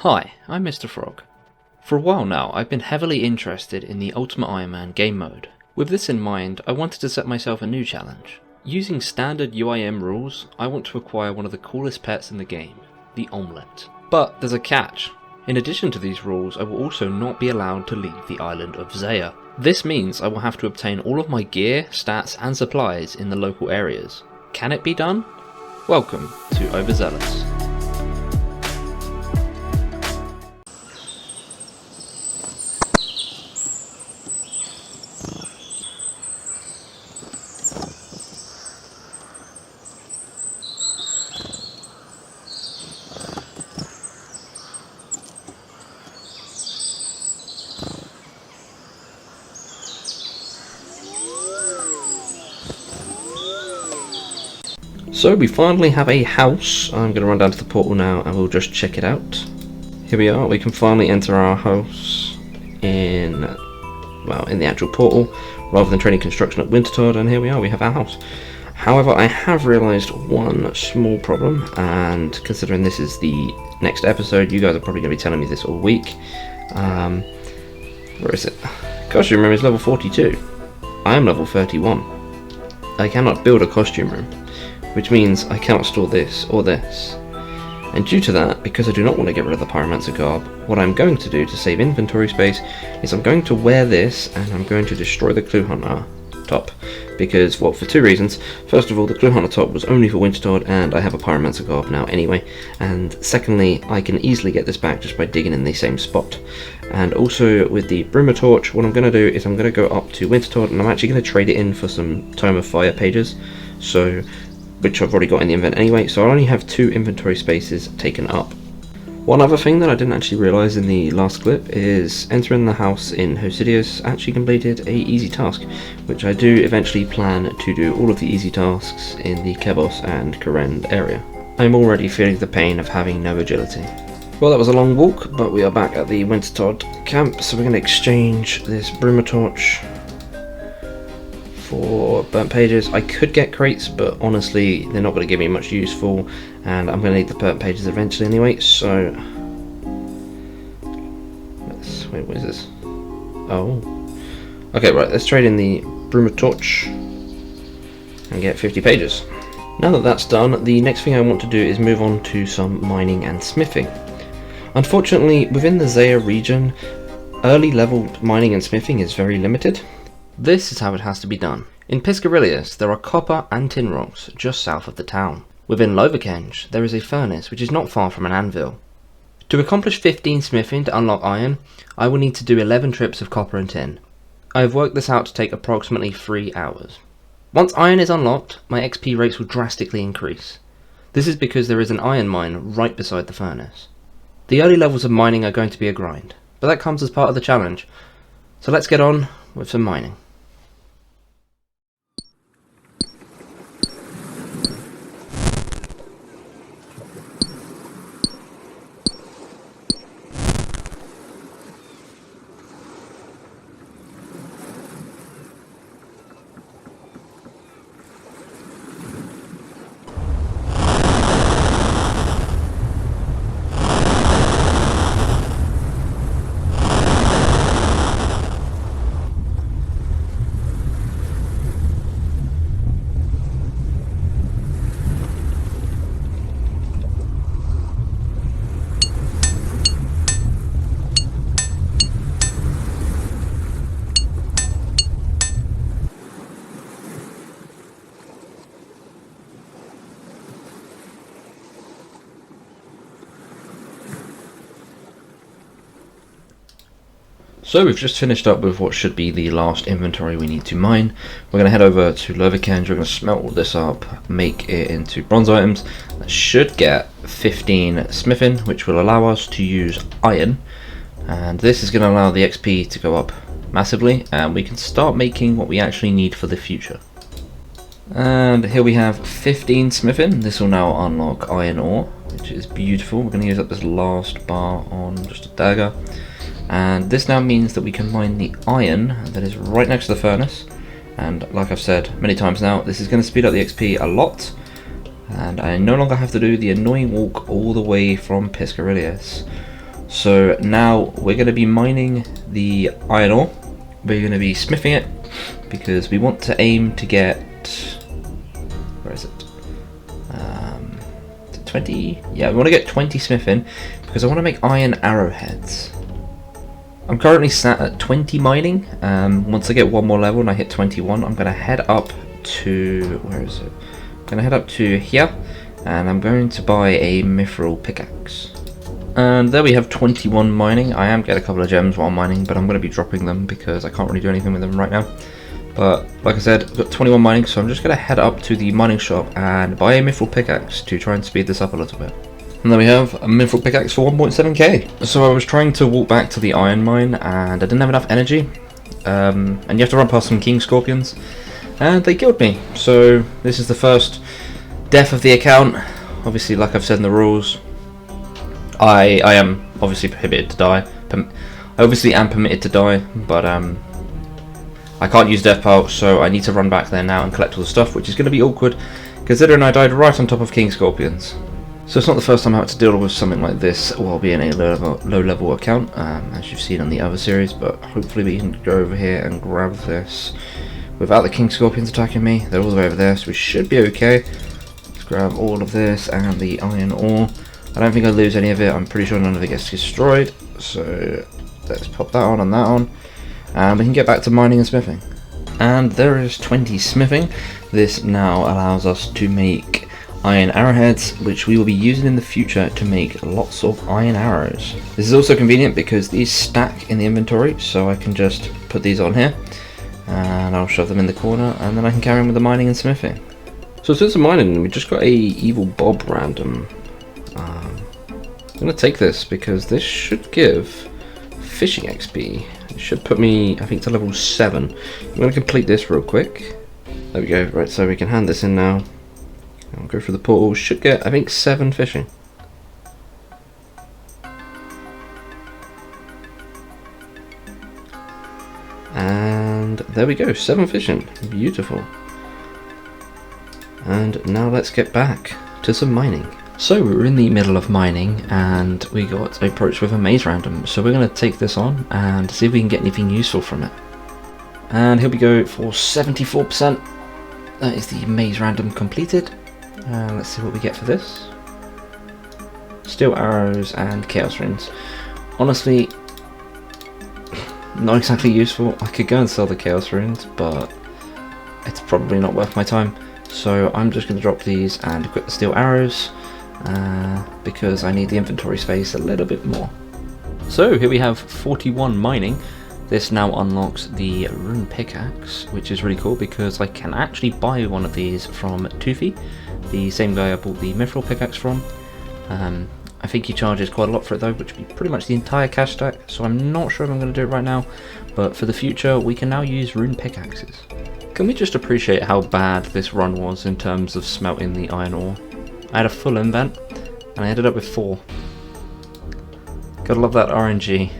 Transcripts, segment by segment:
Hi, I'm Mr. Frog. For a while now, I've been heavily interested in the Ultimate Iron Man game mode. With this in mind, I wanted to set myself a new challenge. Using standard UIM rules, I want to acquire one of the coolest pets in the game, the Olmlet. But there's a catch. In addition to these rules, I will also not be allowed to leave the island of Zeah. This means I will have to obtain all of my gear, stats, and supplies in the local areas. Can it be done? Welcome to Overzealous. So we finally have a house. I'm going to run down to the portal now and we'll just check it out. Here we are, we can finally enter our house in the actual portal, rather than trading construction at Wintertide, and here we are, we have our house. However, I have realised one small problem, and considering this is the next episode, you guys are probably going to be telling me this all week. Where is it? Costume room is level 42. I am level 31. I cannot build a costume room, which means I cannot store this or this. And due to that, because I do not want to get rid of the Pyromancer garb, what I'm going to do to save inventory space is I'm going to wear this and I'm going to destroy the Clue Hunter top. Because, well, for two reasons. First of all, the Clue Hunter top was only for Wintertide and I have a Pyromancer garb now anyway. And secondly, I can easily get this back just by digging in the same spot. And also with the Broomer Torch, what I'm going to do is I'm going to go up to Wintertide and I'm actually going to trade it in for some Tome of Fire pages. Which I've already got in the event anyway, so I only have 2 inventory spaces taken up. One other thing that I didn't actually realise in the last clip is entering the house in Overzeahlous actually completed a easy task, which I do eventually plan to do all of the easy tasks in the Kebos and Korend area. I'm already feeling the pain of having no agility. Well, that was a long walk, but we are back at the Wintertide camp, so we're going to exchange this Broomer Torch for burnt pages. I could get crates, but honestly they're not going to give me much useful, and I'm going to need the burnt pages eventually anyway, so wait, what is this? Oh, okay, right, let's trade in the Broomer Torch and get 50 pages. Now that that's done, the next thing I want to do is move on to some mining and smithing. Unfortunately, within the Zeah region, early level mining and smithing is very limited. This is how it has to be done. In Piscarillius, there are copper and tin rocks just south of the town. Within Lovekenge, there is a furnace which is not far from an anvil. To accomplish 15 smithing to unlock iron, I will need to do 11 trips of copper and tin. I have worked this out to take approximately 3 hours. Once iron is unlocked, my XP rates will drastically increase. This is because there is an iron mine right beside the furnace. The early levels of mining are going to be a grind, but that comes as part of the challenge. So let's get on with some mining. So we've just finished up with what should be the last inventory we need to mine. We're going to head over to Lovekenge, we're going to smelt all this up, make it into bronze items. That should get 15 smithing, which will allow us to use iron. And this is going to allow the XP to go up massively, and we can start making what we actually need for the future. And here we have 15 smithing. This will now unlock iron ore, which is beautiful. We're going to use up this last bar on just a dagger. And this now means that we can mine the iron that is right next to the furnace. And like I've said many times now, this is going to speed up the XP a lot. And I no longer have to do the annoying walk all the way from Piscarillius. So now we're going to be mining the iron ore. We're going to be smithing it because we want to aim to get, where is it? 20? Yeah, we want to get 20 smithing because I want to make iron arrowheads. I'm currently sat at 20 mining. Once I get one more level and I hit 21, I'm going to head up to, where is it? I'm going to head up to here and I'm going to buy a mithril pickaxe. And there we have 21 mining. I am getting a couple of gems while mining, but I'm going to be dropping them because I can't really do anything with them right now. But like I said, I've got 21 mining, so I'm just going to head up to the mining shop and buy a mithril pickaxe to try and speed this up a little bit. And there we have a mithril pickaxe for 1.7k. So I was trying to walk back to the iron mine and I didn't have enough energy. And you have to run past some king scorpions. And they killed me. So this is the first death of the account. Obviously, like I've said in the rules, I am obviously prohibited to die. I obviously am permitted to die, but I can't use death pile, so I need to run back there now and collect all the stuff, which is going to be awkward, considering I died right on top of king scorpions. So it's not the first time I had to deal with something like this while being a low level account, as you've seen on the other series, but hopefully we can go over here and grab this without the king scorpions attacking me. They're all the way over there, so we should be okay. Let's grab all of this and the iron ore. I don't think I'll lose any of it. I'm pretty sure none of it gets destroyed, so let's pop that on and that on, and we can get back to mining and smithing. And there is 20 smithing. This now allows us to make iron arrowheads, which we will be using in the future to make lots of iron arrows. This is also convenient because these stack in the inventory, so I can just put these on here and I'll shove them in the corner, and then I can carry on with the mining and smithing. So since the mining, we just got a evil Bob random. I'm going to take this because this should give fishing XP. It should put me, I think, to level 7. I'm going to complete this real quick. There we go. Right, so we can hand this in now. I'll go through the portal. Should get, I think, 7 fishing. And there we go, 7 fishing. Beautiful. And now let's get back to some mining. So we're in the middle of mining and we got approached with a maze random, so we're going to take this on and see if we can get anything useful from it. And here we go for 74%. That is the maze random completed. And let's see what we get for this. Steel arrows and chaos runes. Honestly, not exactly useful. I could go and sell the chaos runes, but it's probably not worth my time. So I'm just going to drop these and equip the steel arrows. Because I need the inventory space a little bit more. So here we have 41 mining. This now unlocks the rune pickaxe, which is really cool because I can actually buy one of these from Toofy, the same guy I bought the mithril pickaxe from. I think he charges quite a lot for it though, which would be pretty much the entire cash stack, so I'm not sure if I'm going to do it right now, but for the future we can now use rune pickaxes. Can we just appreciate how bad this run was in terms of smelting the iron ore? I had a full invent, and I ended up with 4. Gotta love that RNG.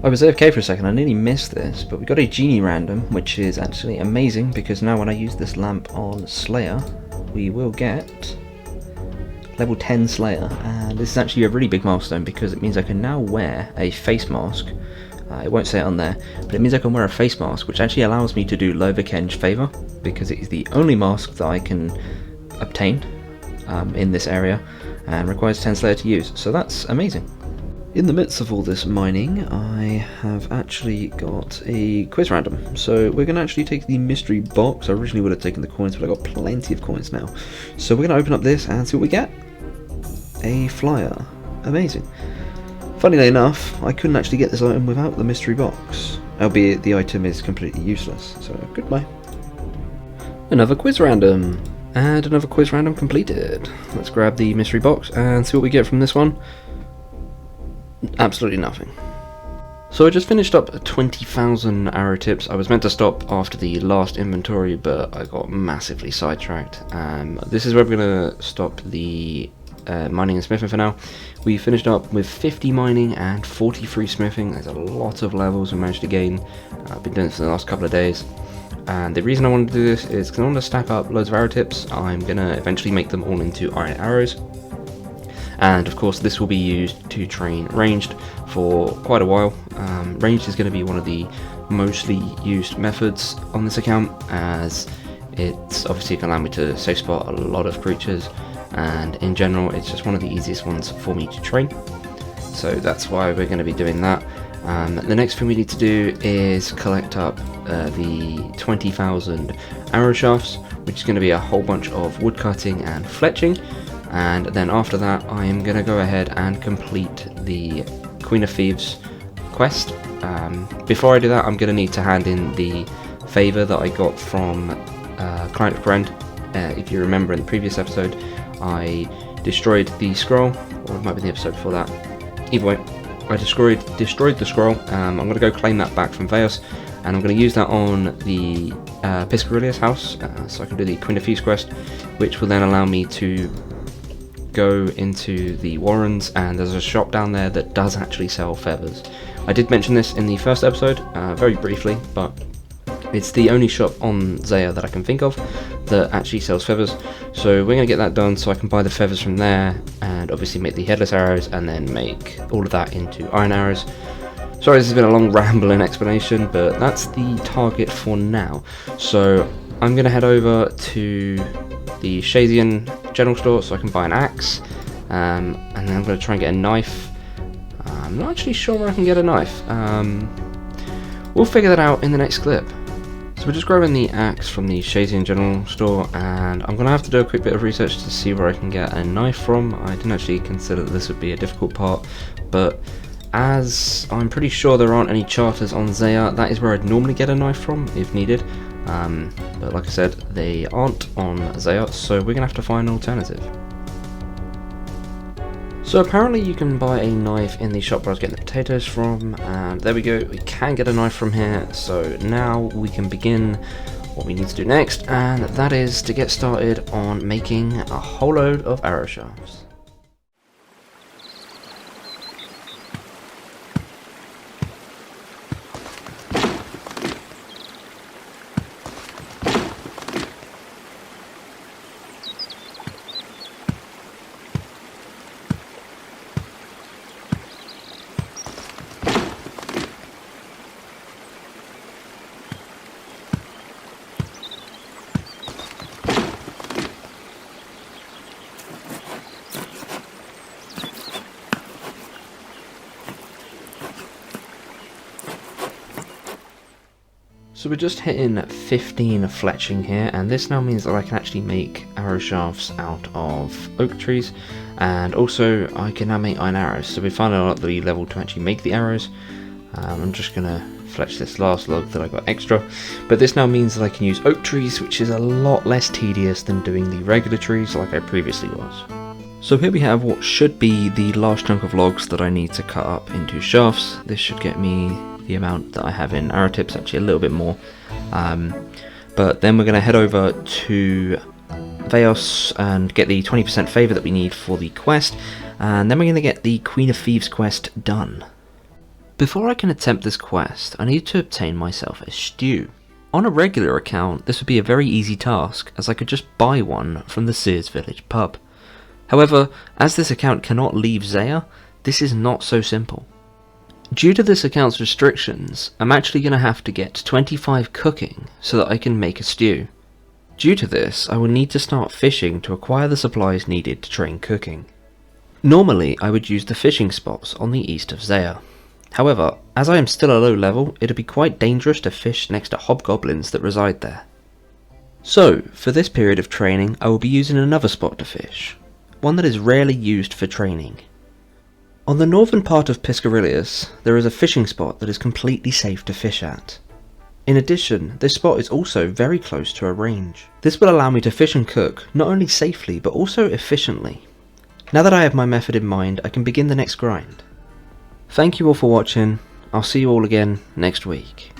I was AFK for a second, I nearly missed this, but we got a genie random, which is actually amazing, because now when I use this lamp on Slayer, we will get level 10 Slayer, and this is actually a really big milestone, because it means I can now wear a face mask. It won't say it on there, but it means I can wear a face mask, which actually allows me to do Loverken's favour, because it is the only mask that I can obtain in this area and requires 10 Slayer to use, so that's amazing. In the midst of all this mining, I have actually got a quiz random, so we're going to actually take the mystery box. I originally would have taken the coins, but I got plenty of coins now, so we're going to open up this and see what we get. A flyer. Amazing. Funnily enough, I couldn't actually get this item without the mystery box, albeit the item is completely useless, so goodbye. Another quiz random. And another quiz random completed. Let's grab the mystery box and see what we get from this one. Absolutely nothing. So I just finished up 20,000 arrow tips. I was meant to stop after the last inventory, but I got massively sidetracked. This is where we're going to stop the mining and smithing for now. We finished up with 50 mining and 43 smithing. There's a lot of levels we managed to gain. I've been doing this for the last couple of days. And the reason I want to do this is because I want to stack up loads of arrow tips. I'm going to eventually make them all into iron arrows. and of course this will be used to train ranged for quite a while. Ranged is going to be one of the mostly used methods on this account, as it's obviously going to allow me to safe spot a lot of creatures, and in general it's just one of the easiest ones for me to train, so that's why we're going to be doing that. The next thing we need to do is collect up the 20,000 arrow shafts, which is going to be a whole bunch of woodcutting and fletching, and then after that I am going to go ahead and complete the Queen of Thieves quest. Before I do that, I'm going to need to hand in the favour that I got from Client Friend. If you remember in the previous episode, I destroyed the scroll, or it might be the episode before that. Either way, I destroyed the scroll. I'm going to go claim that back from Veos, and I'm going to use that on the Piscarilius house, so I can do the Queen of Thieves quest, which will then allow me to go into the Warrens, and there's a shop down there that does actually sell feathers. I did mention this in the first episode, very briefly, but it's the only shop on Zeah that I can think of that actually sells feathers, so we're going to get that done so I can buy the feathers from there, and obviously make the headless arrows, and then make all of that into iron arrows. Sorry, this has been a long rambling explanation, but that's the target for now. So I'm going to head over to the Shazian general store so I can buy an axe, and then I'm going to try and get a knife. I'm not actually sure where I can get a knife. We'll figure that out in the next clip. So we're just grabbing the axe from the Shazian general store, and I'm going to have to do a quick bit of research to see where I can get a knife from. I didn't actually consider that this would be a difficult part, but as I'm pretty sure there aren't any charters on Zeah, that is where I'd normally get a knife from if needed. But like I said, they aren't on Zeah, so we're going to have to find an alternative. So apparently you can buy a knife in the shop where I was getting the potatoes from, and there we go, we can get a knife from here. So now we can begin what we need to do next, and that is to get started on making a whole load of arrow shafts. So we're just hitting 15 fletching here, and this now means that I can actually make arrow shafts out of oak trees, and also I can now make iron arrows. So we found out the level to actually make the arrows. I'm just going to fletch this last log that I got extra, but this now means that I can use oak trees, which is a lot less tedious than doing the regular trees like I previously was. So here we have what should be the last chunk of logs that I need to cut up into shafts. This should get me the amount that I have in arrow tips, actually a little bit more, but then we're going to head over to Veos and get the 20% favour that we need for the quest, and then we're going to get the Queen of Thieves quest done. Before I can attempt this quest, I need to obtain myself a stew. On a regular account, this would be a very easy task, as I could just buy one from the Sears Village pub. However, as this account cannot leave Zeah, this is not so simple. Due to this account's restrictions, I'm actually going to have to get 25 cooking so that I can make a stew. Due to this, I will need to start fishing to acquire the supplies needed to train cooking. Normally, I would use the fishing spots on the east of Zeah. However, as I am still a low level, it would be quite dangerous to fish next to hobgoblins that reside there. So, for this period of training, I will be using another spot to fish, one that is rarely used for training. On the northern part of Piscarilius, there is a fishing spot that is completely safe to fish at. In addition, this spot is also very close to a range. This will allow me to fish and cook, not only safely but also efficiently. Now that I have my method in mind, I can begin the next grind. Thank you all for watching, I'll see you all again next week.